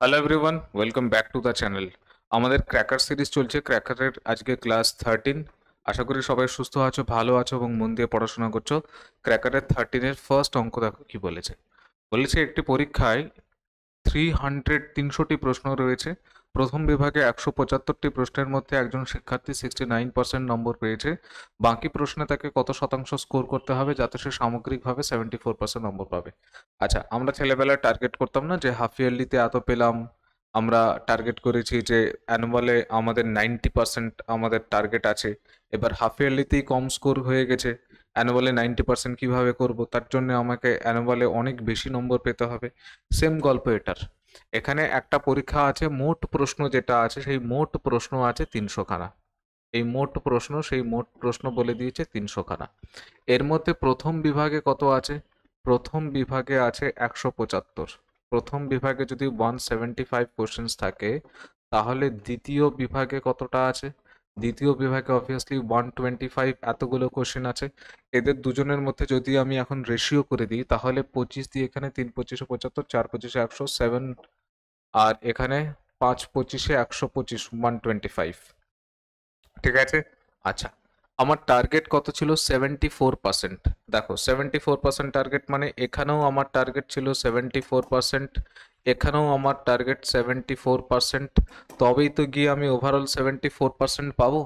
Hello everyone, welcome back to the channel. আমাদের cracker series চলছে। ক্র্যাকারের আজকে ক্লাস 13। আশা করি সবাই সুস্থ আছো, ভালো আছো এবং মন দিয়ে পড়াশোনা করছো। ক্র্যাকারের 13-এর ফার্স্ট অঙ্ক দেখো কি বলেছে। বলেছে একটি পরীক্ষায় 300টি প্রশ্ন রয়েছে। প্রথম বিভাগে 175টি প্রশ্নের মধ্যে একজন শিক্ষার্থী 69% নম্বর পেয়েছে। বাকি প্রশ্নে তাকে কত শতাংশ স্কোর করতে হবে যাতে সে সামগ্রিকভাবে 74% নম্বর পাবে? আচ্ছা, আমরা ছেলেবেলায় টার্গেট করতাম না যে হাফ ইয়ারলিতে এত পেলাম। আমরা টার্গেট করেছি যে অ্যানুয়ালে আমাদের 90% আমাদের টার্গেট আছে। এবার হাফ ইয়ারলিতেই কম স্কোর হয়ে গেছে। অ্যানুয়ালে 90% কিভাবে করব? তার জন্য আমাকে অ্যানুয়ালে অনেক বেশি নম্বর পেতে হবে। সেম গল্প এটার। এখানে একটা পরীক্ষা আছে, মোট প্রশ্ন যেটা আছে সেই মোট প্রশ্ন আছে 300খানা। এই মোট প্রশ্ন, সেই মোট প্রশ্ন বলে দিয়েছে 300খানা। এর মধ্যে প্রথম বিভাগে কত আছে? প্রথম বিভাগে আছে 175। প্রথম বিভাগে যদি 175 কোশ্চেন্স থাকে, তাহলে দ্বিতীয় বিভাগে কতটা আছে? দ্বিতীয় বিভাগে অবভিয়াসলি 125 এতগুলো কোশ্চেন আছে। এদের দুজনের মধ্যে যদি আমি এখন রেশিও করে দিই, তাহলে 25 দিয়ে এখানে 3 25 75, 4 25 100, 7, আর এখানে 5 25 125, 125। ঠিক আছে। আচ্ছা, আমার টার্গেট কত ছিল? 74%। দেখো, 74% টার্গেট মানে এখানেও আমার টার্গেট ছিল 74%, এখানেও আমার টার্গেট 74%। তবেই তো গিয়ে আমি ওভারঅল 74% পাবো।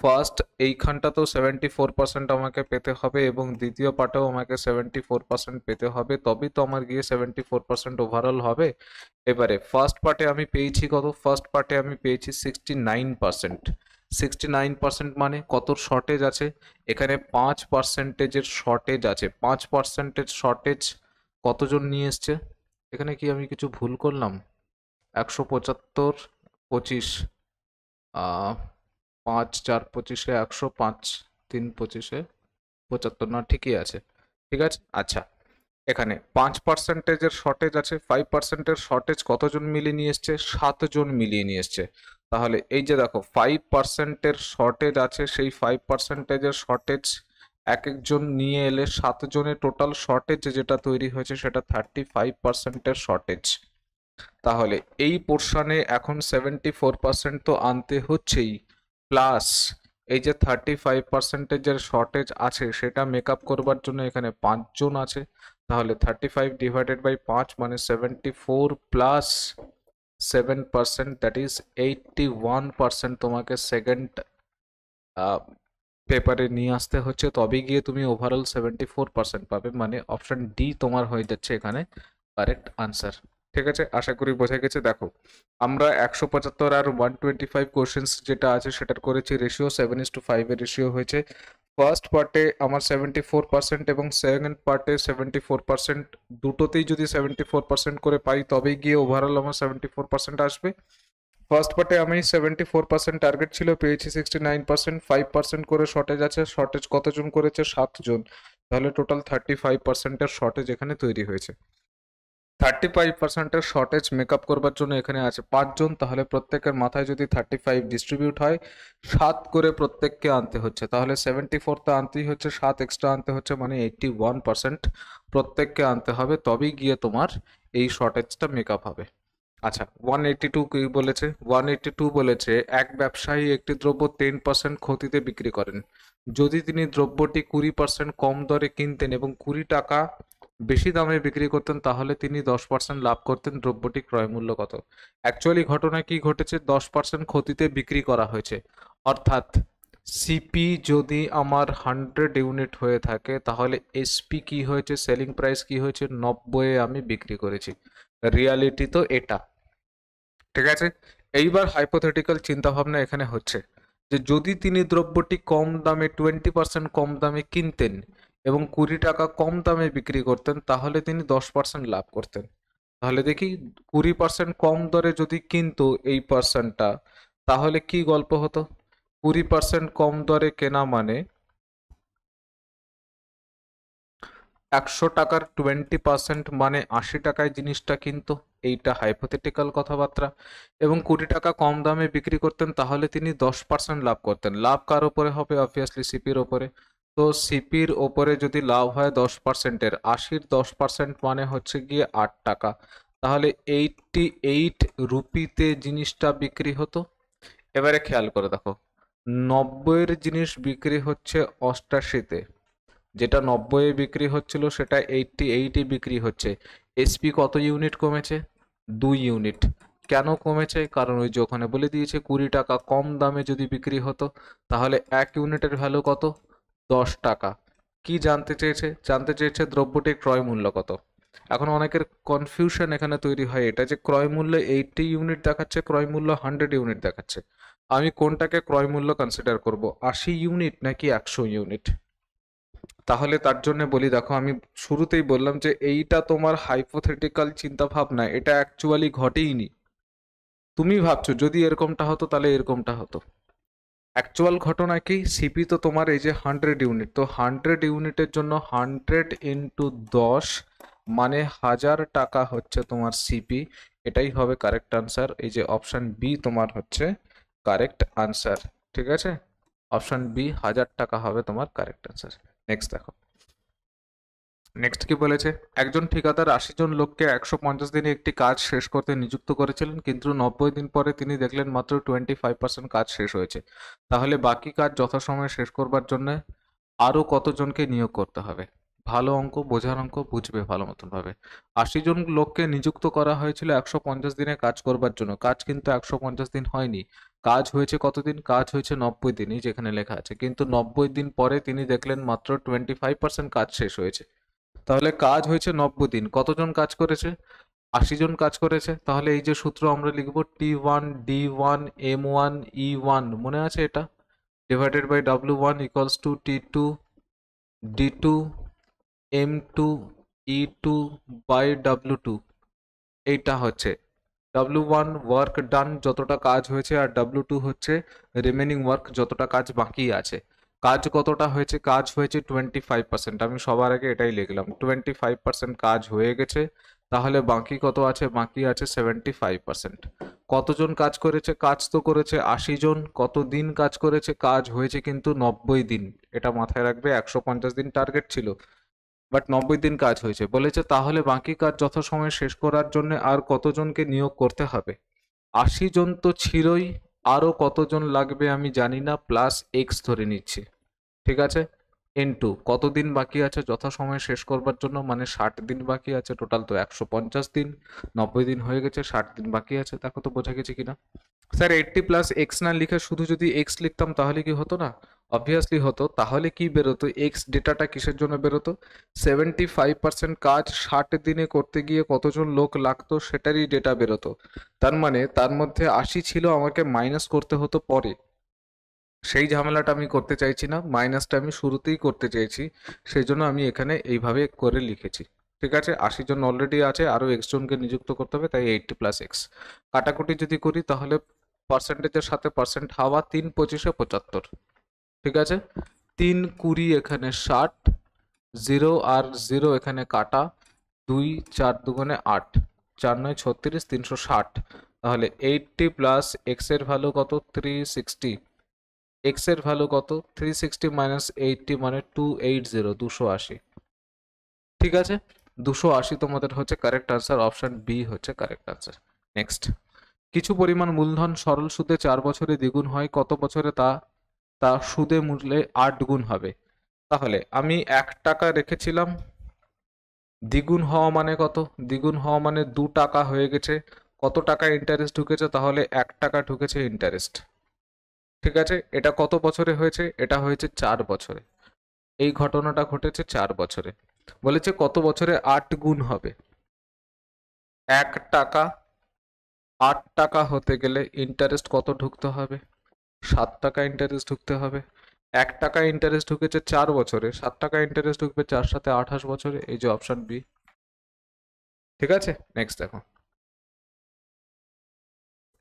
ফার্স্ট এইখানটাতেও 74% আমাকে পেতে হবে এবং দ্বিতীয় পার্টেও আমাকে 74% পেতে হবে, তবেই তো আমার গিয়ে 74% ওভারঅল হবে। এবারে ফার্স্ট পার্টে আমি পেয়েছি কত? ফার্স্ট পার্টে আমি পেয়েছি 69%। 69% মানে কত শর্টেজ আছে? এখানে 5%-এর শর্টেজ আছে। 5%-এর শর্টেজ কতজন নিয়ে এসছে? এখানে কি আমি কিছু ভুল করলাম? 175, 25, 5 4 25 100, 5 3 25 75, না ঠিকই আছে। ঠিক আছে। আচ্ছা, এখানে 5%-এর শর্টেজ আছে। 5%-এর শর্টেজ কতজন মিলিয়ে নিয়ে এসছে? 7জন মিলিয়ে নিয়ে এসছে। তাহলে এই যে দেখো, 5%-এর শর্টেজ আছে, সেই 5%-এর শর্টেজ এক একজন নিয়ে এলে 7জনের টোটাল শর্টেজ যেটা তৈরি হয়েছে সেটা 35%-এর শর্টেজ। তাহলে এই পোর্শনে এখন 74% তো আনতে হচ্ছেই, প্লাস এই যে 35%-এর শর্টেজ আছে সেটা মেক আপ করবার জন্য এখানে 5জন আছে। তাহলে 35 ÷ 5 মানে 74 প্লাস 7%, দ্যাট ইজ 81% তোমাকে সেকেন্ড পেপারে নিয়ে আসতে হচ্ছে, তবে গিয়ে তুমি ওভারঅল 74% পাবে। মানে অপশন ডি তোমার হয়ে যাচ্ছে এখানে কারেক্ট আনসার। ঠিক আছে, আশা করি বোঝা গেছে। দেখো, আমরা 175 আর 125 কোশ্চেন্স যেটা আছে সেটার করেছি রেশিও 7:5 এর রেশিও হয়েছে। ফার্স্ট পার্টে আমার 74% এবং সেকেন্ড পার্টে 74%, দুটোতেই যদি 74% করে পাই তবেই গিয়ে ওভারঅল আমার 74% আসবে। ফার্স্ট পার্টে আমি 74% টার্গেট ছিল, পেয়েছি 69%। 5% করে শর্টেজ আছে। শর্টেজ কতজন করেছে? 7জন। তাহলে টোটাল 35%-এর শর্টেজ এখানে তৈরি হয়েছে। 35%-এর শর্টেজ মেক আপ করবার জন্য এখানে আছে 5জন। তাহলে প্রত্যেকের মাথায় যদি 35 ডিস্ট্রিবিউট হয়, 7 করে প্রত্যেককে আনতে হচ্ছে। তাহলে 74 তো আনতেই হচ্ছে, 7 এক্সট্রা আনতে হচ্ছে, মানে 81% প্রত্যেককে আনতে হবে, তবেই গিয়ে তোমার এই শর্টেজটা মেক আপ হবে। আচ্ছা, 182 কি বলেছে? 182 বলেছে এক ব্যবসায়ী একটি দ্রব্য 10% ক্ষতিতে বিক্রি করেন। যদি তিনি দ্রব্যটি 20% কম দরে কিনতেন এবং 20 টাকা বেশি দামে বিক্রি করতেন, তাহলে তিনি 10% লাভ করতেন। দ্রব্যটি ক্রয় মূল্য কত? অ্যাকচুয়ালি ঘটনা কি ঘটেছে? 10% ক্ষতিতে বিক্রি করা হয়েছে, অর্থাৎ সিপি যদি আমার 100 ইউনিট হয়ে থাকে, তাহলে এসপি কি হয়েছে? সেলিং প্রাইস কি হয়েছে? 90-এ আমি বিক্রি করেছি। রিয়ালিটি তো এটা। ঠিক আছে। এইবার হাইপোথেটিক্যাল চিন্তাভাবনা এখানে হচ্ছে যে যদি তিনি দ্রব্যটি কম দামে 20% কম দামে কিনতেন এবং 20 টাকা কম দামে বিক্রি করতেন, তাহলে তিনি 10% লাভ করতেন। তাহলে দেখি, 20% কম দরে যদি কিনতো এই পার্সনটা, তাহলে কি গল্প হতো? 20% কম দরে কেনা মানে 100 টাকার 20% মানে 80 টাকায় জিনিসটা কিন্তু। এইটা হাইপোথেটিক্যাল কথাবার্তা। এবং 20 টাকা কম দামে বিক্রি করতেন, তাহলে তিনি 10% লাভ করতেন। লাভ কার ওপরে হবে? অবভিয়াসলি সিপির ওপরে। তো সিপির ওপরে যদি লাভ হয় 10%-এর, 80-র 10% মানে হচ্ছে গিয়ে 8 টাকা। তাহলে 88 রুপিতে জিনিসটা বিক্রি হতো। এবারে খেয়াল করে দেখো, 90-এর জিনিস বিক্রি হচ্ছে 88-তে, যেটা 90-এ বিক্রি হচ্ছিল সেটা 88-এ বিক্রি হচ্ছে। এসপি কত ইউনিট কমেছে? 2 ইউনিট। কেন কমেছে? কারণ ওই যে ওখানে বলে দিয়েছে 20 টাকা কম দামে যদি বিক্রি হতো তাহলে 1 ইউনিটের ভ্যালু কত? 10 টাকা। কি জানতে চেয়েছে? জানতে চেয়েছে দ্রব্যটির ক্রয় মূল্য কত। এখন অনেকের কনফিউশন এখানে তৈরি হয় এটা যে ক্রয় মূল্য 80 ইউনিট দেখাচ্ছে, ক্রয় মূল্য 100 ইউনিট দেখাচ্ছে। আমি কোনটাকে ক্রয় মূল্য কনসিডার করব, 80 ইউনিট নাকি 100 ইউনিট? তাহলে তার জন্য বলি, দেখো আমি শুরুতেই বললাম যে এইটা তোমার হাইপোথেটিক্যাল চিন্তা ভাবনা, এটা অ্যাকচুয়ালি ঘটেইনি। তুমি ভাবছো যদি এরকমটা হতো তাহলে এরকমটা হতো। অ্যাকচুয়াল ঘটনা কি, সিপি তো তোমার এই যে 100 ইউনিট, তো 100 ইউনিটের জন্য 100 ইন্টু 10 মানে 1000 টাকা হচ্ছে তোমার সিপি। এটাই হবে কারেক্ট আনসার। এই যে অপশন বি তোমার হচ্ছে কারেক্ট আনসার। ঠিক আছে, অপশন বি 1000 টাকা হবে তোমার কারেক্ট আনসার। নেক্সট দেখো, নেক্সট কি বলেছে, একজন ঠিকাদার 80 জন লোককে 150 দিনে একটি কাজ শেষ করতে নিযুক্ত করেছিলেন, কিন্তু 90 দিন পরে তিনি দেখলেন মাত্র 25% কাজ শেষ হয়েছে। তাহলে বাকি কাজ যথাসময়ে শেষ করবার জন্য আরো কতজনকে নিয়োগ করতে হবে? ভালো অঙ্ক, বোঝার অঙ্ক, বুঝবে ভালো মতন ভাবে। 80 জন লোককে নিযুক্ত করা হয়েছিল 150 দিনে কাজ করবার জন্য, কাজ কিন্তু 150 দিন হয়নি। কাজ হয়েছে কতদিন? কাজ হয়েছে 90 দিনই যেখানে লেখা আছে, কিন্তু 90 দিন পরে তিনি দেখলেন মাত্র 25% কাজ শেষ হয়েছে। তাহলে কাজ হয়েছে 90 দিন, কতজন কাজ করেছে? 80 জন কাজ করেছে। তাহলে এই যে সূত্র আমরা লিখবো T1 D1 M1 E1, মনে আছে এটা? Divided by W1 equals to T2 D2 M2 E2 by W2। এইটা হচ্ছে W1 ওয়ার্ক ডান, যতটা কাজ হয়েছে, আর W2 হচ্ছে রিমেনিং ওয়ার্ক, যতটা কাজ বাকি আছে। কাজ কতটা হয়েছে? কাজ হয়েছে 25%। আমি সবার আগে এটাই লিখলাম, 25% কাজ হয়ে গেছে। তাহলে বাকি কত আছে? বাকি আছে 75%। কতজন কাজ করেছে? কাজ তো করেছে 80 জন। কত দিন কাজ করেছে? কাজ হয়েছে কিন্তু 90 দিন। এটা মাথায় রাখবে, 150 দিন টার্গেট ছিল, বাট 90 দিন কাজ হয়েছে। বলেছে তাহলে বাকি কাজ যথাসময়ে শেষ করার জন্য আর কতজনকে নিয়োগ করতে হবে? 80 জন তো ছিলই, আরো কতজন লাগবে আমি জানি না, প্লাস এক্স ধরে নিচ্ছি। ঠিক আছে, ইনটু কতদিন বাকি আছে যথাসময়ে শেষ করবার জন্য, মানে 60 দিন বাকি আছে, টোটাল তো 150 দিন। 90 দিন হয়ে গেছে, 60 দিন বাকি আছে। দেখো তো বোঝা গেছে কিনা। স্যার 80 প্লাস এক্স না লিখে শুধু যদি এক্স লিখতাম তাহলে কি হতো না? অবভিয়াসলি হতো। তাহলে কি বেরোতো? এক্স ডেটাটা কিসের জন্য বেরোতো? 75% কাজ 60 দিনে করতে গিয়ে কতজন লোক লাগতো সেটারই ডেটা বেরোতো। তার মানে তার মধ্যে 80 ছিল, আমাকে মাইনাস করতে হতো পরে। সেই ঝামেলাটা আমি করতে চাইছি না, মাইনাসটা আমি শুরুতেই করতে চেয়েছি, সেই জন্য আমি এখানে এইভাবে করে লিখেছি। ঠিক আছে, 80 জন অলরেডি আছে, আরো এক্স জনকে নিযুক্ত করতে হবে, তাই 80 প্লাস এক্স। কাটাকুটি যদি করি তাহলে পার্সেন্টেজের সাথে পার্সেন্ট হাওয়া, 3×25=75। ঠিক আছে, 3×20 এখানে 60, 0 আর 0 এখানে কাটা, 2×4=8, 4×9=36, 360। তাহলে 80 প্লাস এক্স এর ভ্যালু কত? 360। এক্স এর ভ্যালু কত? 360 মাইনাস 80 মানে 280, 280। ঠিক আছে, 280 তোমাদের হচ্ছে কারেক্ট আনসার। অপশন বি হচ্ছে কারেক্ট আনসার। নেক্সট, কিছু পরিমাণ মূলধন সরল সুদে 4 বছরে দ্বিগুণ হয়, কত বছরে তা তা সুদে মূল্যে 8 গুণ হবে? তাহলে আমি 1 টাকা রেখেছিলাম, দ্বিগুণ হওয়া মানে কত? দ্বিগুণ হওয়া মানে 2 টাকা হয়ে গেছে। কত টাকা ইন্টারেস্ট ঢুকেছে? তাহলে 1 টাকা ঢুকেছে ইন্টারেস্ট। ঠিক আছে, এটা কত বছরে হয়েছে? এটা হয়েছে 4 বছরে। এই ঘটনাটা ঘটেছে 4 বছরে। বলেছে কত বছরে 8 গুণ হবে? 1 টাকা 8 টাকা হতে গেলে ইন্টারেস্ট কত ঢুকতে হবে? 7 টাকা ইন্টারেস্ট ঢুকতে হবে। 1 টাকা ইন্টারেস্ট ঢুকেছে 4 বছরে, 7 টাকা ইন্টারেস্ট ঢুকবে 4 সাথে 28 বছরে। এই যে অপশন বি। ঠিক আছে, নেক্সট দেখো,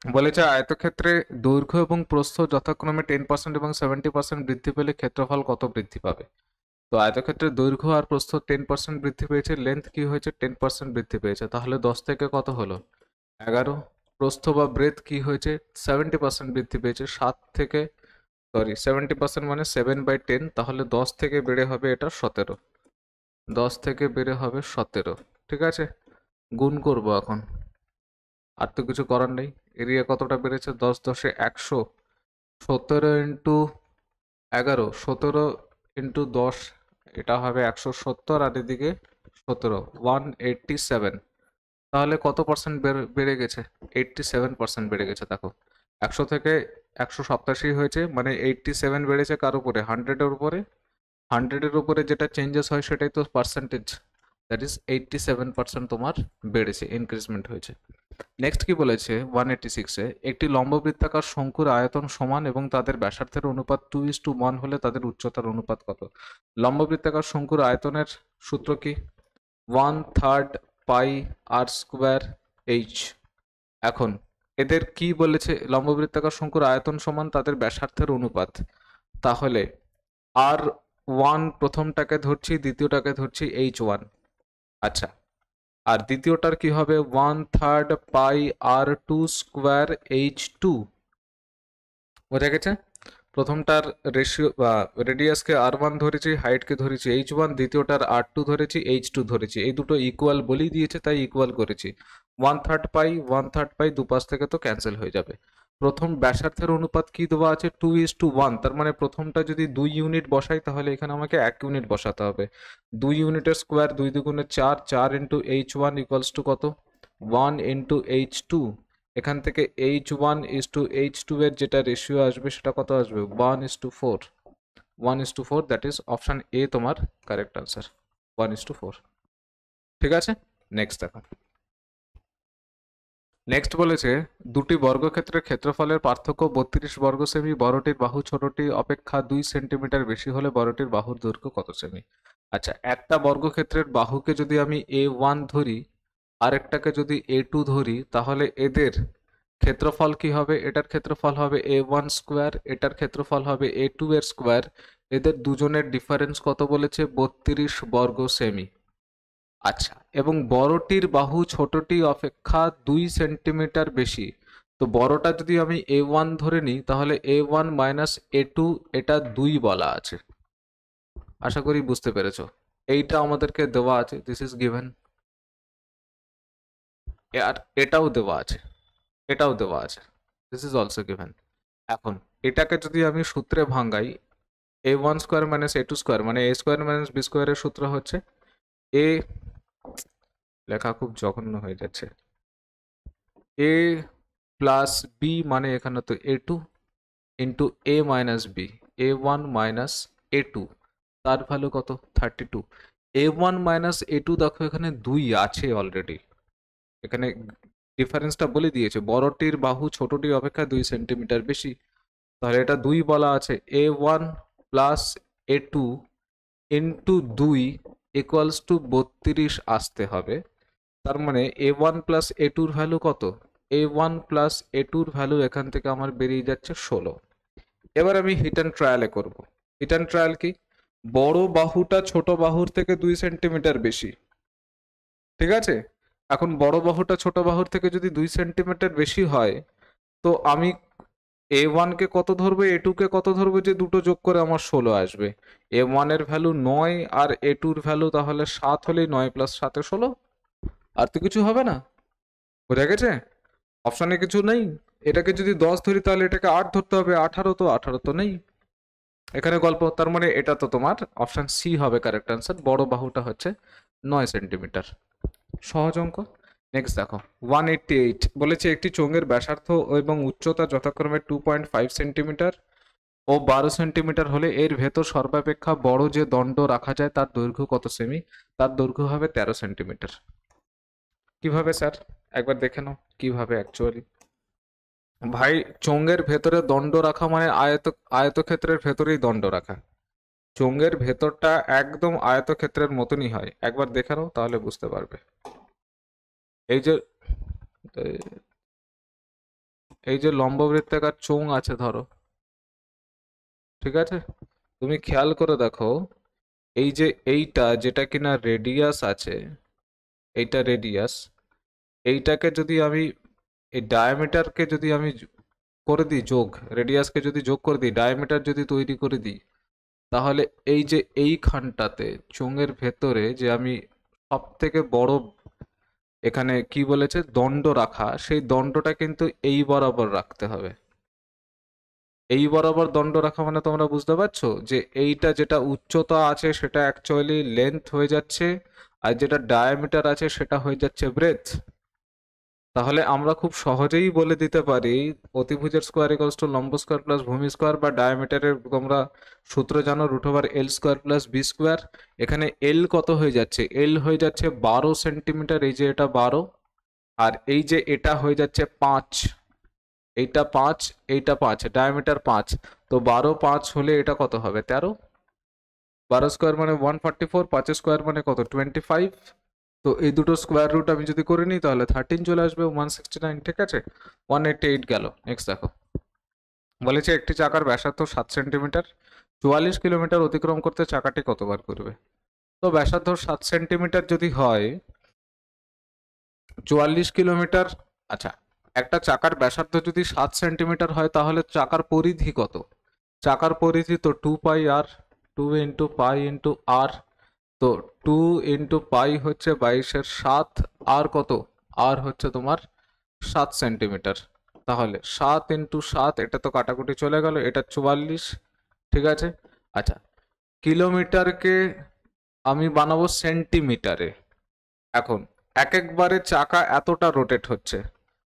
বলেছে আয়তক্ষেত্রে দৈর্ঘ্য এবং প্রস্থ যথাক্রমে 10% এবং 70% বৃদ্ধি পেলে ক্ষেত্রফল কত বৃদ্ধি পাবে? তো আয়তক্ষেত্রের দৈর্ঘ্য আর প্রস্থ 10% বৃদ্ধি পেয়েছে, লেন্থ কি হয়েছে? 10% বৃদ্ধি পেয়েছে। তাহলে 10 থেকে কত হলো? 11। প্রস্থ বা ব্রেথ কি হয়েছে? 70% বৃদ্ধি পেয়েছে, 70% মানে 7/10, তাহলে 10 থেকে বেড়ে হবে এটা 17। 10 থেকে বেড়ে হবে 17। ঠিক আছে, গুণ করব এখন, আর তো কিছু করার নেই। এরিয়া কতটা বেড়েছে, 10×10=100, 17×11, 17×10, এটা হবে 170, আর এদিকে 17, 187। তাহলে কত পার্সেন্ট বেড়ে গেছে? 87% বেড়ে গেছে। দেখো, 100 থেকে 187 হয়েছে, মানে 87 বেড়েছে কার উপরে? 100-এর উপরে। 100-এর উপরে যেটা চেঞ্জেস হয় সেটাই তো পার্সেন্টেজ, দ্যাট ইজ 87% তোমার বেড়েছে, ইনক্রিজমেন্ট হয়েছে। নেক্সট কি বলেছে 186-এ, একটি লম্ববৃত্তাকার শঙ্কুর আয়তন সমান এবং তাদের ব্যাসার্ধের অনুপাত 2:1 হলে তাদের উচ্চতার অনুপাত কত? লম্ববৃত্তাকার শঙ্কুর আয়তনের সূত্র কি? 1/3 পাই আর স্কোয়ার এইচ। এখন এদের কি বলেছে? লম্ববৃত্তাকার শঙ্কুর আয়তন সমান তাদের ব্যাসার্ধের অনুপাত। তাহলে R1 প্রথমটাকে ধরছি, দ্বিতীয়টাকে ধরছি H1। আচ্ছা, আর দ্বিতীয়টার কি হবে? 1/3 পাই R2 স্কোয়ার H2। বোঝা গেছে? প্রথমটার রেশিও বা রেডিয়াসকে R1 ধরেছি, হাইটকে ধরেছি H1, দ্বিতীয়টার R2 ধরেছি, H2 ধরেছি। এই দুটো ইকুয়াল বলেই দিয়েছে, তাই ইকুয়াল করেছি। 1/3 পাই দুপাশ থেকে তো ক্যান্সেল হয়ে যাবে। প্রথম ব্যাসার্ধের অনুপাত কি দেওয়া আছে? 2:1, তার মানে প্রথমটা যদি 2 ইউনিট বসাই তাহলে এখানে আমাকে 1 ইউনিট বসাতে হবে। 2 ইউনিটের square, 2 2 4, 4 into H1 equals to কত? 1 ইন্টু H2। এখান থেকে H1:H2 এর যেটা রেশিও আসবে সেটা কত আসবে? 1:4। 1:4, দ্যাট ইজ অপশন এ তোমার কারেক্ট আনসার, 1:4। ঠিক আছে, নেক্সট দেখো। নেক্সট বলেছে দুটি বর্গক্ষেত্রের ক্ষেত্রফলের পার্থক্য 32 বর্গ সেমি, বড়টির বাহু ছোটটি অপেক্ষা 2 সেন্টিমিটার বেশি হলে বড়টির বাহুর দৈর্ঘ্য কত সেমি? আচ্ছা, একটা বর্গক্ষেত্রের বাহুকে যদি আমি A1 ধরি, আরেকটাকে যদি A2 ধরি, তাহলে এদের ক্ষেত্রফল কি হবে? এটার ক্ষেত্রফল হবে A1 স্কোয়ার, এটার ক্ষেত্রফল হবে A2 এর স্কোয়ার। এদের দুজনের ডিফারেন্স কত বলেছে? 32 বর্গ সেমি। আচ্ছা, এবং বড়টির বাহু ছোটটি অপেক্ষা 2 সেন্টিমিটার বেশি। তো বড়টা যদি আমি A1 ধরে নিই, তাহলে A1 মাইনাস A2, এটা 2 বলা আছে। আশা করি বুঝতে পেরেছো। এইটা আমাদেরকে দেওয়া আছে, দিস ইজ গিভেন। আর এটাও দেওয়া আছে, এটাও দেওয়া আছে, দিস ইজ অলসো গিভেন। এখন এটাকে যদি আমি সূত্রে ভাঙাই, A1 square minus A2 square, মানে A স্কোয়ার মাইনাস B স্কোয়ারের সূত্র হচ্ছে A, লেখা খুব জঘন্য হয়ে যাচ্ছে, A প্লাস বি, মানে এখানে তো A2 into A minus B, A1 minus A2, তার ভ্যালু কত? 32। A1 মাইনাস A2, দেখো এখানে 2 আছে অলরেডি, এখানে ডিফারেন্সটা বলে দিয়েছে, বড়টির বাহু ছোটটি অপেক্ষা 2 সেন্টিমিটার বেশি, তাহলে এটা 2 বলা আছে। A1 plus A2 into 2 equals to 32 আসতে হবে। তার মানে A1 প্লাস A2-র ভ্যালু কত? A1 প্লাস A2-র ভ্যালু এখান থেকে আমার বেরিয়ে যাচ্ছে 16। এবার আমি হিট অ্যান্ড ট্রায়ালে করব। হিট অ্যান্ড ট্রায়াল কি? বড় বাহুটা ছোট বাহুর থেকে 2 সেন্টিমিটার বেশি, ঠিক আছে? এখন বড় বাহুটা ছোট বাহুর থেকে যদি 2 সেন্টিমিটার বেশি হয়, তো আমি A1 কে কত ধরবো, A2 কে কত ধরবো, যে দুটো যোগ করে আমার 16 আসবে। A1 এর ভ্যালু 9 আর A2-র ভ্যালু তাহলে 7 হলেই 9 প্লাস 7 16, আর তো কিছু হবে না। বোঝা গেছে? অপশনে কিছু নেই। এটাকে যদি 10 ধরি তাহলে এটাকে 8 ধরতে হবে, 18, তো 18 তো নেই এখানে গল্প। তার মানে এটা তো তোমার অপশন সি হবে কারেক্ট আনসার, বড় বাহুটা হচ্ছে 9 সেন্টিমিটার। সহজ অঙ্ক। নেক্সট দেখো 188 বলেছে একটি চোঙের ব্যাসার্ধ এবং উচ্চতা যথাক্রমে 2.5 সেন্টিমিটার ও 12 সেন্টিমিটার হলে এর ভেতর সর্বাপেক্ষা বড় যে দণ্ড রাখা যায় তার দৈর্ঘ্য কত সেমি? তার দৈর্ঘ্য হবে 13 সেন্টিমিটার। কিভাবে স্যার, একবার দেখে নাও কিভাবে অ্যাকচুয়ালি। ভাই, চোঙের ভেতরে দণ্ড রাখা মানে আয়তক্ষেত্রের ভেতরেই দণ্ড রাখা। চোঙের ভেতরটা একদম আয়তক্ষেত্রের মতনই হয়, একবার দেখে নাও তাহলে বুঝতে পারবে। এই যে এই যে লম্ববৃত্তাকার চোঙ আছে ধরো, ঠিক আছে, তুমি খেয়াল করে দেখো, এই যে এইটা যেটা কিনা রেডিয়াস আছে, এইটা রেডিয়াস, এইটাকে যদি আমি এই ডায়ামিটারকে যদি আমি করে দিই যোগ, রেডিয়াসকে যদি যোগ করে দিই, ডায়ামিটার যদি তৈরি করে দিই, তাহলে এই যে এইখানটাতে চোঙের ভেতরে যে আমি সব থেকে বড় এখানে কি বলেছে দণ্ড রাখা, সেই দণ্ডটা কিন্তু এই বরাবর রাখতে হবে। এই বরাবর দণ্ড রাখা মানে তোমরা বুঝতে পারছো যে এইটা যেটা উচ্চতা আছে সেটা অ্যাকচুয়ালি লেন্থ হয়ে যাচ্ছে, আর যেটা ডায়ামিটার আছে সেটা হয়ে যাচ্ছে ব্রেথ। তাহলে আমরা খুব সহজেই বলে দিতে পারি অতিভুজের স্কোয়ার ইকুয়ালস টু লম্ব স্কোয়ার প্লাস ভূমি স্কোয়ার, বা ডায়ামিটারের তোমরা সূত্র জানো √L square plus B square. এখানে এল কত হয়ে যাচ্ছে, এল হয়ে যাচ্ছে 12 সেন্টিমিটার, এই যে এটা 12, আর এই যে এটা হয়ে যাচ্ছে 5, এইটা 5, এইটা 5, ডায়ামিটার 5। তো 12 5 হলে এটা কত হবে 13, 12 স্কোয়ার মানে 144, 5 স্কোয়ার মানে কত 25। তো এই দুটো স্কোয়ার রুট আমি যদি করে নিই তাহলে 13 চলে আসবে, 169, ঠিক আছে, 188 গেল। নেক্সট দেখো, বলেছে একটি চাকার ব্যাসার্ধ 7 সেন্টিমিটার, 44 কিলোমিটার অতিক্রম করতে চাকাটি কতবার করবে। তো ব্যাসার্ধ 7 সেন্টিমিটার যদি হয়, 44 কিলোমিটার, আচ্ছা একটা চাকার ব্যাসার্ধ যদি 7 সেন্টিমিটার হয় তাহলে চাকার পরিধি কত, চাকার পরিধি তো 2 পাই আর, 2 ইন্টু পাই ইন্টু আর। তো 2 ইন্টু পাই হচ্ছে 22-এর 7, আর কত, আর হচ্ছে তোমার 7 সেন্টিমিটার। তাহলে 7 ইন্টু 7, এটা তো কাটাকুটি চলে গেল, এটা 44, ঠিক আছে। আচ্ছা, কিলোমিটারকে আমি বানাবো সেন্টিমিটারে। এখন এক একবারে চাকা এতটা রোটেট হচ্ছে,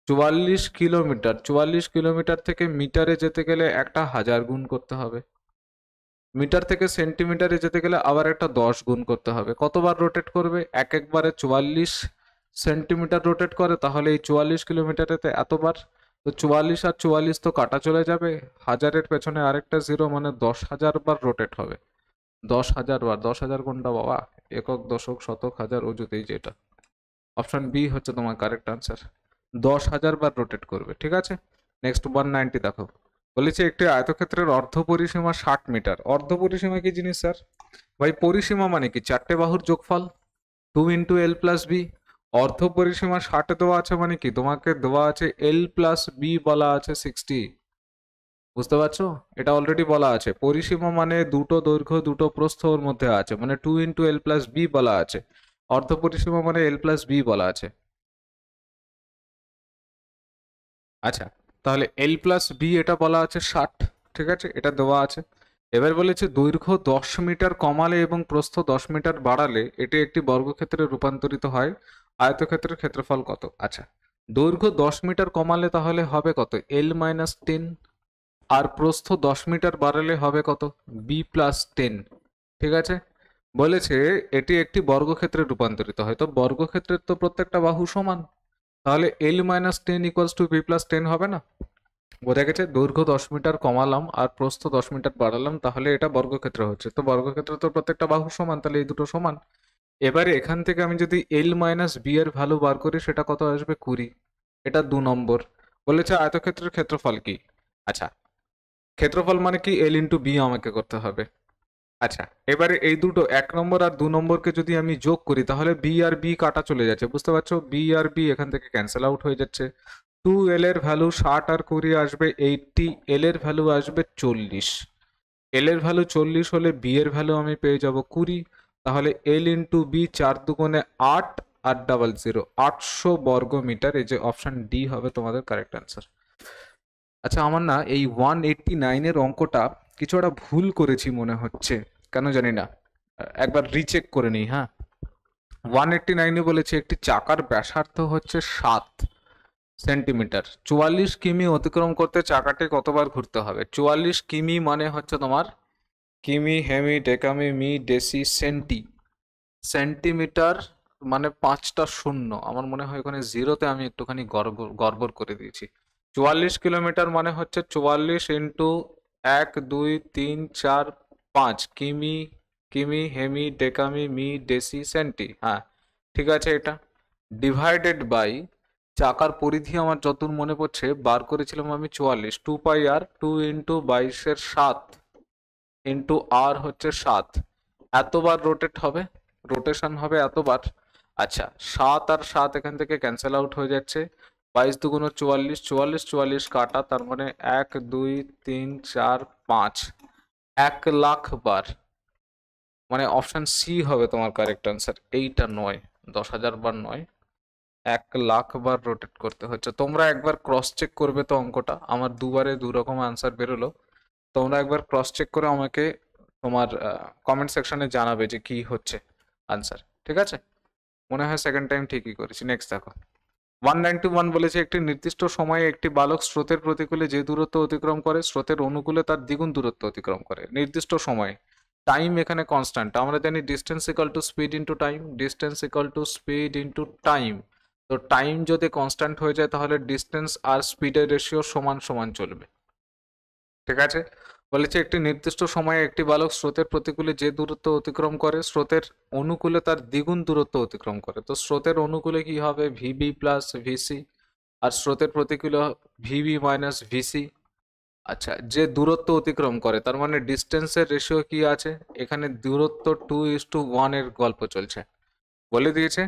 44 কিলোমিটার, 44 কিলোমিটার থেকে মিটারে যেতে গেলে একটা 1000 গুণ করতে হবে, মিটার থেকে সেন্টিমিটারে যেতে গেলে আবার একটা 10 গুণ করতে হবে। কতবার রোটেট করবে, এক একবারে 44 সেন্টিমিটার রোটেট করে, তাহলে এই 44 কিলোমিটারেতে এতবার। তো 44 আর 44 তো কাটা চলে যাবে, হাজারের পেছনে আরেকটা জিরো, মানে 10,000 বার রোটেট হবে। 10,000 বার, 10,000 কোনটা বাবা, একক দশক শতক হাজার অযুতেই, যেটা অপশন বি হচ্ছে তোমার কারেক্ট আনসার, 10,000 বার রোটেট করবে, ঠিক আছে। নেক্সট 190 দেখো, বলেছে একটি আয়তক্ষেত্রের অর্ধ পরিসীমা 60 মিটার। অর্ধ পরিসীমা কি জিনিস স্যার, ভাই পরিসীমা মানে কি চারটে বাহুর যোগফল, 2 ইন্টু এল প্লাস বি। অর্ধ পরিসীমা 60 দেওয়া আছে মানে কি, তোমাকে দেওয়া আছে এল প্লাস বি বলা আছে 60, বুঝতে পারছো, এটা অলরেডি বলা আছে। পরিসীমা মানে দুটো দৈর্ঘ্য দুটো প্রস্থ ওর মধ্যে আছে, মানে 2 ইন্টু এল প্লাস বি বলা আছে। অর্ধ পরিসীমা মানে এল প্লাস বি বলা আছে। আচ্ছা, তাহলে এল প্লাস বি এটা বলা আছে 60, ঠিক আছে, এটা দেওয়া আছে। এবার বলেছে দৈর্ঘ্য 10 মিটার কমালে এবং প্রস্থ 10 মিটার বাড়ালে এটি একটি বর্গক্ষেত্রে রূপান্তরিত হয়, আয়তক্ষেত্রের ক্ষেত্রফল কত। আচ্ছা, দৈর্ঘ্য 10 মিটার কমালে তাহলে হবে কত, এল মাইনাস 10, আর প্রস্থ 10 মিটার বাড়ালে হবে কত, বি প্লাস 10, ঠিক আছে। বলেছে এটি একটি বর্গক্ষেত্রে রূপান্তরিত হয়, তো বর্গক্ষেত্রের তো প্রত্যেকটা বাহু সমান, তাহলে L minus 10 equals to B plus 10 হবে না। বোঝা গেছে, দৈর্ঘ্য 10 মিটার কমালাম আর প্রস্থ 10 মিটার বাড়ালাম, তাহলে এটা বর্গক্ষেত্র হচ্ছে। তো বর্গক্ষেত্র তো প্রত্যেকটা বাহু সমান, তাহলে এই দুটো সমান। এবারে এখান থেকে আমি যদি এল মাইনাস বি এর ভ্যালু বার করি, সেটা কত আসবে, 20, এটা 2 নম্বর। বলেছে আয়তক্ষেত্রের ক্ষেত্রফল কি। আচ্ছা, ক্ষেত্রফল মানে কি, এল ইন্টু বি আমাকে করতে হবে। আচ্ছা, এবারে এই দুটো 1 নম্বর আর 2 নম্বরকে যদি আমি যোগ করি তাহলে বি আর বি কাটা চলে যাচ্ছে, বুঝতে পারছো, বি আর বি এখান থেকে ক্যান্সেল আউট হয়ে যাচ্ছে। 2 এল এর ভ্যালু 60 আর 20 আসবে 80, এল এর ভ্যালু আসবে 40, এল এর ভ্যালু 40 হলে বি এর ভ্যালু আমি পেয়ে যাব 20। তাহলে এল ইন্টু বি 4 দুগুণে 8, 800, 800 বর্গ মিটার, এই যে অপশন ডি হবে তোমাদের কারেক্ট অ্যান্সার। আচ্ছা, আমার না এই 189-এর অঙ্কটা কিছু একটা ভুল করেছি মনে হচ্ছে, কেন জানি না, একবার রিচেক করে নিই। হ্যাঁ, 189-এ বলেছে একটি চাকার ব্যাসার্ধ হচ্ছে 7 সেন্টিমিটার, 44 কিমি অতিক্রম করতে চাকাটি কতবার ঘুরতে হবে। 44 কিমি মানে হচ্ছে তোমার কিমি, হেমি, ডেকামি, মি, ডেসি, সেন্টি, সেন্টিমিটার মানে 5টা শূন্য, আমার মনে হয় ওখানে জিরোতে আমি একটুখানি গড়বড় করে দিয়েছি। 44 কিলোমিটার মানে হচ্ছে 44 ইন্টু 1 2 3 4 5 কিমি, কিমি, হেমি, ডেকামি, মি, ডেসি, সেন্টি, হ্যাঁ ঠিক আছে, এটা ডিভাইডেড বাই চাকার পরিধি আমার যতদূর মনে পড়ছে বার করেছিলাম আমি 44, 2 পাই আর, 2 ইন্টু 22-এর 7 ইন্টু আর হচ্ছে 7, এতবার রোটেট হবে, রোটেশন হবে এতবার। আচ্ছা, 7 আর 7 এখান থেকে ক্যান্সেল আউট হয়ে যাচ্ছে, 22 দুগুণ 44, 44 44 কাটা, তার মানে 1 2 3 4 5, 1,00,000 বার, মানে অপশন সি হবে তোমার কারেক্ট আনসার, এইটা নয়, 10,000 বার নয়, 1,00,000 বার রোটেট করতে হচ্ছে। তোমরা একবার ক্রস চেক করবে তো অঙ্কটা, আমার দুবারে দু রকম আনসার বেরোলো। তোমরা একবার ক্রস চেক করে আমাকে তোমার কমেন্ট সেকশনে জানাবে যে কি হচ্ছে আনসার, ঠিক আছে? মনে হয় সেকেন্ড টাইম ঠিকই করেছি। নেক্সট দেখো, 191 বলেছে একটি নির্দিষ্ট সময়ে একটি বালক স্রোতের প্রতিকূলে যে দূরত্ব অতিক্রম করে স্রোতের অনুকূলে তার দ্বিগুণ দূরত্ব অতিক্রম করে। নির্দিষ্ট সময়ে, টাইম এখানে কনস্ট্যান্ট, আমরা জানি distance equal to speed into time, distance equal to speed into time. তো টাইম যদি কনস্ট্যান্ট হয়ে যায় তাহলে ডিস্টেন্স আর স্পিডের রেশিও সমান সমান চলবে, ঠিক আছে? বলেছে একটি নির্দিষ্ট সময়ে একটি বালক স্রোতের প্রতিকূলে যে দূরত্ব অতিক্রম করে স্রোতের অনুকূলে তার দ্বিগুণ দূরত্ব অতিক্রম করে। তো স্রোতের অনুকূলে কি হবে? ভিবি প্লাস ভিসি, আর স্রোতের প্রতিকূলে ভিবি মাইনাস ভিসি। আচ্ছা, যে দূরত্ব অতিক্রম করে তার মানে ডিস্টেন্সের রেশিও কি আছে এখানে? দূরত্ব 2:1 এর গল্প চলছে, বলে দিয়েছে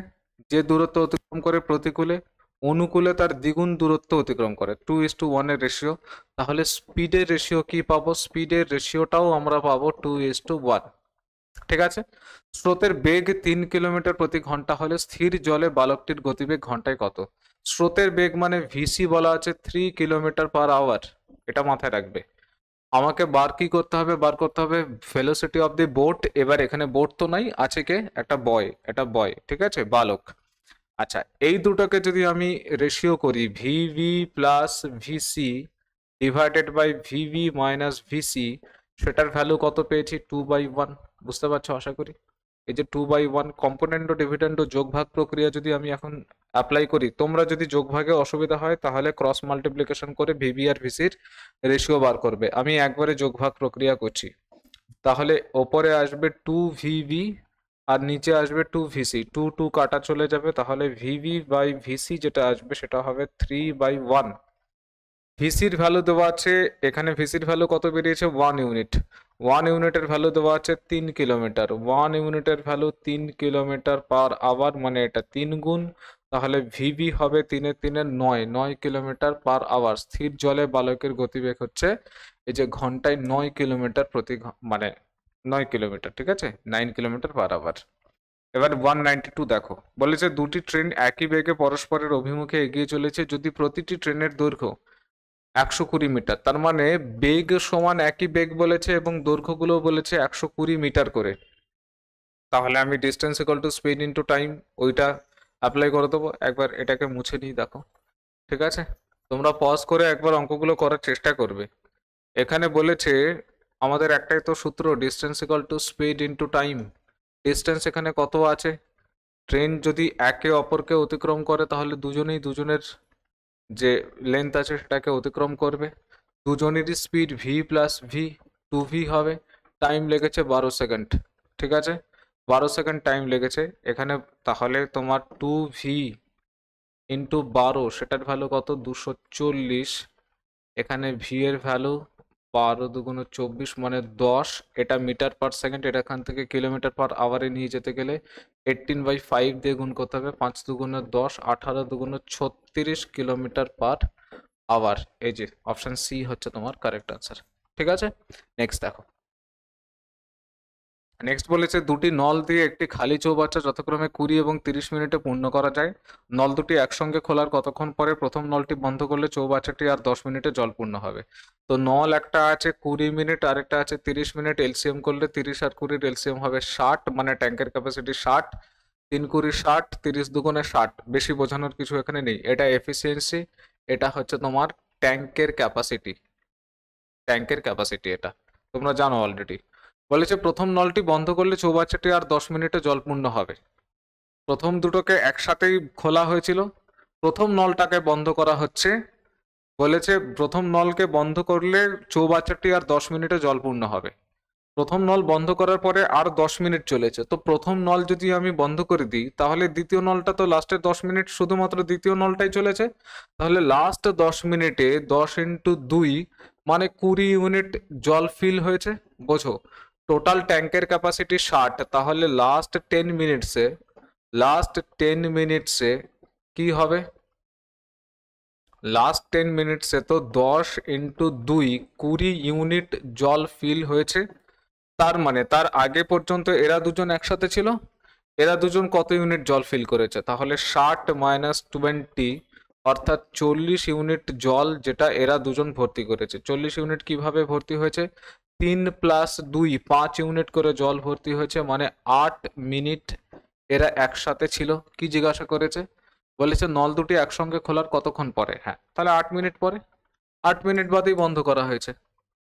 যে দূরত্ব অতিক্রম করে প্রতিকূলে অনুকূলে তার দ্বিগুণ দূরত্ব অতিক্রম করে, 2:1 এর রেশিও। তাহলে স্পিডের রেশিও কি পাবো? স্পিডের রেশিওটাও আমরা পাবো 2:1, ঠিক আছে? স্রোতের বেগ 3 কিলোমিটার প্রতি ঘন্টা হলে স্থির জলে বালকটির গতিবেগ ঘন্টায় কত? স্রোতের বেগ মানে ভিসি বলা আছে 3 কিলোমিটার পার আওয়ার, এটা মাথায় রাখবে। আমাকে কি করতে হবে? বার করতে হবে ভেলোসিটি অফ দি বোট। এবার এখানে বোট তো নাই, আছে কে? একটা বয়, এটা বয়, ঠিক আছে, বালক। আচ্ছা, এই দুটোকে যদি আমি রেশিও করি V V plus V C divided by V V minus V C, সেটার ভ্যালু কত পেয়েছি? 2/1। বুঝতে পারছো আশা করি? এই যে 2/1 কম্পোনেন্ট ও ডিভিডেন্ড ও যোগভাগ প্রক্রিয়া যদি আমি এখন অ্যাপ্লাই করি, তোমরা যদি যোগভাগে অসুবিধা হয় তাহলে ক্রস মাল্টিপ্লিকেশন করে ভিভি আর ভিসির রেশিও বার করবে। আমি একবারে যোগভাগ প্রক্রিয়া করছি, তাহলে ওপরে আসবে 2VV আর নিচে আসবে 2VC, 2 কাটা চলে যাবে, তাহলে ভিভি বাই ভিসি যেটা আসবে সেটা হবে 3/1। ভিসির ভ্যালু দেওয়া আছে এখানে, ভিসির ভ্যালু কত বেরিয়েছে? 1 ইউনিট। 1 ইউনিটের ভ্যালু দেওয়া আছে 3 কিলোমিটার, 1 ইউনিটের ভ্যালু 3 কিলোমিটার পার আওয়ার, মানে এটা 3 গুণ। তাহলে ভিভি হবে 3 এর 3 9 কিলোমিটার পার আওয়ার। স্থির জলে বালকের গতিবেগ হচ্ছে এই যে ঘন্টায় 9 কিলোমিটার মানে 9 কিলোমিটার, ঠিক আছে, 9 কিলোমিটার পার আওয়ার। এবার 192 দেখো, বলেছে দুটি ট্রেন একই বেগে পরস্পরের অভিমুখে এগিয়ে চলেছে যদি প্রতিটি ট্রেনের দৈর্ঘ্য 120 মিটার। তার মানে বেগ সমান একই বেগ বলেছে এবং দৈর্ঘ্যগুলো বলেছে 120 মিটার করে। তাহলে আমি distance equal to speed into time ওইটা অ্যাপ্লাই করে দেবো। একবার এটাকে মুছে নিই, দেখো, ঠিক আছে? তোমরা পজ করে একবার অঙ্কগুলো করার চেষ্টা করবে। এখানে বলেছে আমাদের একটাই তো সূত্র, distance equal to speed into time. Distance এখানে কত আছে? ট্রেন যদি একে অপরকে অতিক্রম করে তাহলে দুজনেই দুজনের যে লেন্থ আছে সেটাকে অতিক্রম করবে। দুজনেরই speed V plus V, 2V হবে। টাইম লেগেছে 12 সেকেন্ড, ঠিক আছে, 12 সেকেন্ড টাইম লেগেছে এখানে। তাহলে তোমার 2V ইন্টু 12, সেটার ভ্যালু কত? 240। এখানে ভি এর ভ্যালু 12×2 = 24 মানে 10। এটা মিটার পার সেকেন্ড, এটা এখান থেকে কিলোমিটার পার আওয়ারে নিয়ে যেতে গেলে 18/5 দিয়ে গুণ করতে হবে। 5×2 = 10, 18×2 = 36 কিলোমিটার পার আওয়ার। এই যে অপশন সি হচ্ছে তোমার কারেক্ট আনসার, ঠিক আছে? নেক্সট দেখো, নেক্সট বলেছে দুটি নল দিয়ে একটি খালি চৌবাচ্চা যথাক্রমে 20 এবং 30 মিনিটে পূর্ণ করা যায়। নল দুটি একসঙ্গে খোলার কতক্ষণ পরে প্রথম নলটি বন্ধ করলে চৌবাচ্চাটি আর 10 মিনিটে জলপূর্ণ হবে? তো নল একটা আছে 20 মিনিট আর একটা আছে 30 মিনিট, এলসিএম করলে 30 আর 20 এলসিএম হবে 60, মানে ট্যাঙ্কের ক্যাপাসিটি 60। 3×20 = 60, 30×2 = 60। বেশি বোঝানোর কিছু এখানে নেই, এটা এফিসিয়েন্সি, এটা হচ্ছে তোমার ট্যাঙ্কের ক্যাপাসিটি। ট্যাঙ্কের ক্যাপাসিটি এটা তোমরা জানো অলরেডি। বলেছে প্রথম নলটি বন্ধ করলে চৌবাচ্চাটি আর 10 মিনিটে জলপূর্ণ হবে। প্রথম দুটোকে একসাথেই খোলা হয়েছিল, প্রথম নলটাকে বন্ধ করা হচ্ছে। বলেছে প্রথম নলকে বন্ধ করলে চৌবাচ্চাটি আর 10 মিনিটে জলপূর্ণ হবে। প্রথম নল বন্ধ করার পরে আর 10 মিনিট চলেছে, তো প্রথম নল যদি আমি বন্ধ করে দিই তাহলে দ্বিতীয় নলটা তো লাস্টের 10 মিনিট শুধুমাত্র দ্বিতীয় নলটাই চলেছে। তাহলে লাস্ট 10 মিনিটে 10×2 মানে 20 ইউনিট জল ফিল হয়েছে। বোঝো, টোটাল ট্যাঙ্কের ক্যাপাসিটি 60, তাহলে লাস্ট 10 মিনিটসে কি হবে? লাস্ট 10 মিনিটসে তো 10×2 20 ইউনিট জল ফিল হয়েছে। তার মানে তার আগে পর্যন্ত এরা দুজন একসাথে ছিল, এরা দুজন কত ইউনিট জল ফিল করেছে, তাহলে 60 মাইনাস 20 অর্থাৎ 40 ইউনিট জল যেটা এরা দুজন ভর্তি করেছে। 40 ইউনিট কিভাবে ভর্তি হয়েছে, 3 প্লাস 2 5 ইউনিট করে জল ভর্তি হয়েছে, মানে 8 মিনিট এরা একসাথে ছিল। কি জিজ্ঞাসা করেছে, বলেছে নল দুটি একসঙ্গে খোলার কতক্ষণ পরে, হ্যাঁ তাহলে 8 মিনিট পরে, 8 মিনিট বাদেই বন্ধ করা হয়েছে।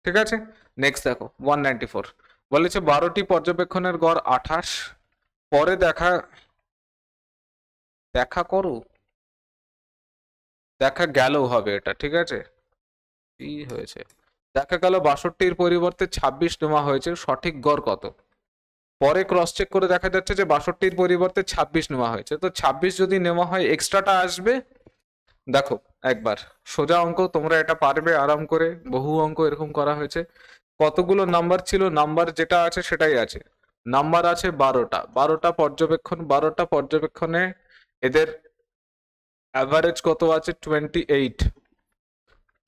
ঠিক আছে, নেক্সট দেখো 194 বলেছে 12টি পর্যবেক্ষণের গড় 28, পরে দেখা করো, দেখা গেল হবে এটা, ঠিক আছে। কি হয়েছে, দেখা গেল 62-র পরিবর্তে 26 নেওয়া হয়েছে, সঠিক গড় কত। পরে ক্রস চেক করে দেখা যাচ্ছে যে 62-র পরিবর্তে 26 নেওয়া হয়েছে, তো 26 যদি নেওয়া হয় এক্সট্রাটা আসবে। দেখো একবার সোজা অঙ্ক, তোমরা এটা পারবে আরাম করে, বহু অঙ্ক এরকম করা হয়েছে। কতগুলো নাম্বার ছিল, নাম্বার যেটা আছে সেটাই আছে। নাম্বার আছে 12টা, 12টা পর্যবেক্ষণ, 12টা পর্যবেক্ষণে এদের অ্যাভারেজ কত আছে 28।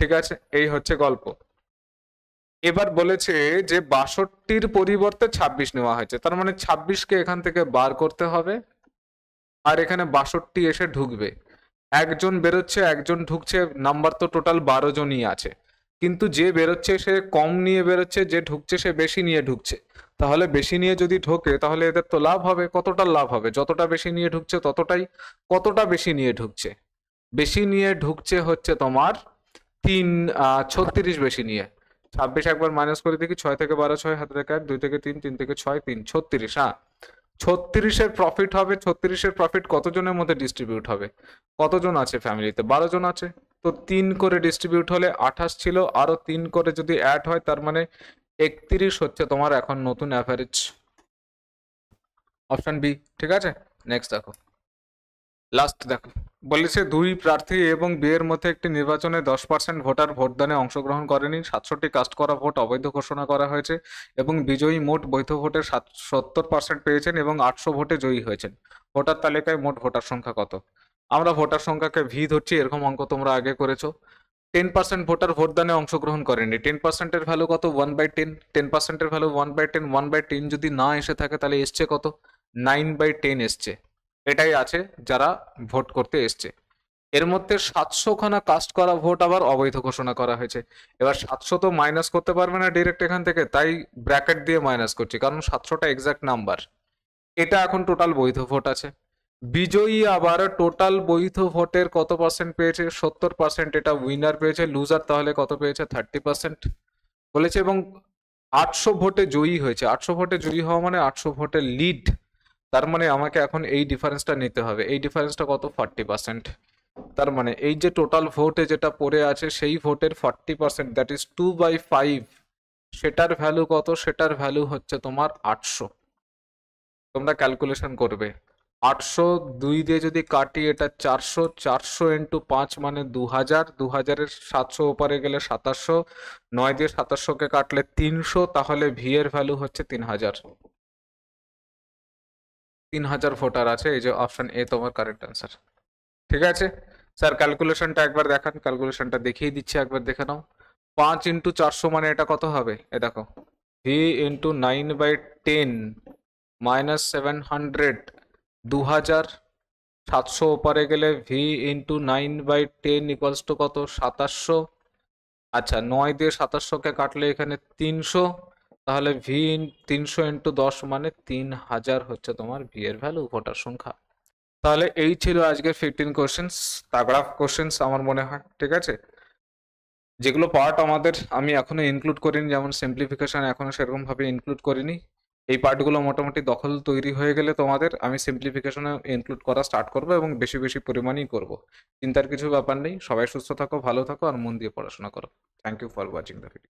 ঠিক আছে, এই হচ্ছে গল্প। এবার বলেছে যে 62-র পরিবর্তে 26 নেওয়া হয়েছে, তার মানে 26কে এখান থেকে বার করতে হবে, আর এখানে 62 এসে ঢুকবে। একজন বেরোচ্ছে একজন ঢুকছে, নাম্বার তো টোটাল 12 জনই আছে, কিন্তু যে বেরোচ্ছে সে কম নিয়ে বেরোচ্ছে, যে ঢুকছে সে বেশি নিয়ে ঢুকছে। তাহলে বেশি নিয়ে যদি ঢোকে তাহলে এদের তো লাভ হবে, কতটা লাভ হবে, যতটা বেশি নিয়ে ঢুকছে ততটাই। কতটা বেশি নিয়ে ঢুকছে, বেশি নিয়ে ঢুকছে হচ্ছে তোমার 36 বেশি নিয়ে। 26 একবার মাইনাস করে দেখি, 6 থেকে 12 6, হাতে থেকে 1, 2 থেকে 3, 3 থেকে 6, 3 36। হ্যাঁ 36-এর প্রফিট হবে। 36-এর প্রফিট কতজনের মধ্যে ডিস্ট্রিবিউট হবে, কতজন আছে ফ্যামিলিতে, 12 জন আছে, তো 3 করে ডিস্ট্রিবিউট হলে 28 ছিল, আরো 3 করে যদি অ্যাড হয় তার মানে 31 হচ্ছে তোমার এখন নতুন অ্যাভারেজ, অপশন বি। ঠিক আছে, নেক্সট দেখো, লাস্ট দেখো, বলেছে দুই প্রার্থী এবং বি এর মধ্যে একটি নির্বাচনে 10% ভোটার ভোটদানে অংশগ্রহণ করেনি, 700টি কাস্ট করা ভোট অবৈধ ঘোষণা করা হয়েছে এবং বিজয়ী মোট বৈধ ভোটের 70% পেয়েছেন এবং 800 ভোটে জয়ী হয়েছেন। ভোটার তালিকায় মোট ভোটার সংখ্যা কত। আমরা ভোটার সংখ্যাকে ভি ধরছি, এরকম অঙ্ক তোমরা আগে করেছো। 10% ভোটার ভোটদানে অংশগ্রহণ করেনি, 10%-এর ভ্যালু কত, 1/10, 10%-এর ভ্যালু 1/10, 1/10 যদি না এসে থাকে তাহলে এসছে কত, 9/10 এসছে। এটাই আছে যারা ভোট করতে এসছে। এর মধ্যে 700খানা কাস্ট করা ভোট আবার অবৈধ ঘোষণা করা হয়েছে। এবার 700 তো মাইনাস করতে পারবে না ডিরেক্ট এখান থেকে, তাই ব্র্যাকেট দিয়ে মাইনাস করছি, কারণ 700টা এক্সাক্ট নাম্বার। এটা এখন টোটাল বৈধ ভোট আছে। বিজয়ী আবার টোটাল বৈধ ভোটের কত পার্সেন্ট পেয়েছে, 70%, এটা উইনার পেয়েছে। লুজার তাহলে কত পেয়েছে, 30% বলেছে। এবং 800 ভোটে জয়ী হয়েছে, 800 ভোটে জয়ী হওয়া মানে 800 ভোটে লিড, তার মানে আমাকে এখন এই ডিফারেন্সটা নিতে হবে। এই ডিফারেন্সটা কত, 40%। তার মানে এই যে টোটাল ভোটে যেটা পড়ে আছে সেই ভোটের 40%, দ্যাট ইজ 2/5, সেটার ভ্যালু কত, সেটার ভ্যালু হচ্ছে তোমার 800। তোমরা ক্যালকুলেশন করবে, 800 2 দিয়ে যদি কাটি এটা 400, 400 ইন্টু 5 মানে 2000, 2000-এর 700 ওপারে গেলে 2700, 9 দিয়ে 2700-কে কাটলে 300, তাহলে ভি এর ভ্যালু হচ্ছে 3000। 3000 ভোটার আছে, এই যে অপশন এ তোমার কারেক্ট অ্যান্সার। ঠিক আছে স্যার, ক্যালকুলেশনটা একবার দেখান, ক্যালকুলেশনটা দেখিয়ে দিচ্ছি, একবার দেখে নাও। 5 ইন্টু 400 মানে এটা কত হবে, এ দেখো, ভি ইন্টু 9/10 মাইনাস 700, 2000, 700 ওপারে গেলে ভি ইন্টু 9/10 ইকুয়ালস টু কত, 2700। আচ্ছা 9 দিয়ে 2700-কে কাটলে এখানে 300, তাহলে ভি 300 ইন্টু 10 মানে 3000 হচ্ছে তোমার ভি এর ভ্যালু, ভোটার সংখ্যা। তাহলে এই ছিল আজকের 15 কোশ্চেন্স, তাগড়া কোশ্চেন্স আমার মনে হয়। ঠিক আছে, যেগুলো পার্ট আমাদের আমি এখনো ইনক্লুড করিনি, যেমন সিম্পলিফিকেশন এখনো সেরকম ভাবে ইনক্লুড করিনি। এই পার্টগুলো মোটামুটি দখল তৈরি হয়ে গেলে তোমাদের আমি সিম্পলিফিকেশনে ইনক্লুড করা স্টার্ট করবো এবং বেশি বেশি পরিমাণেই করব। চিন্তার কিছু ব্যাপার নেই। সবাই সুস্থ থাকো, ভালো থাকো আর মন দিয়ে পড়াশোনা করো। Thank you for watching the video.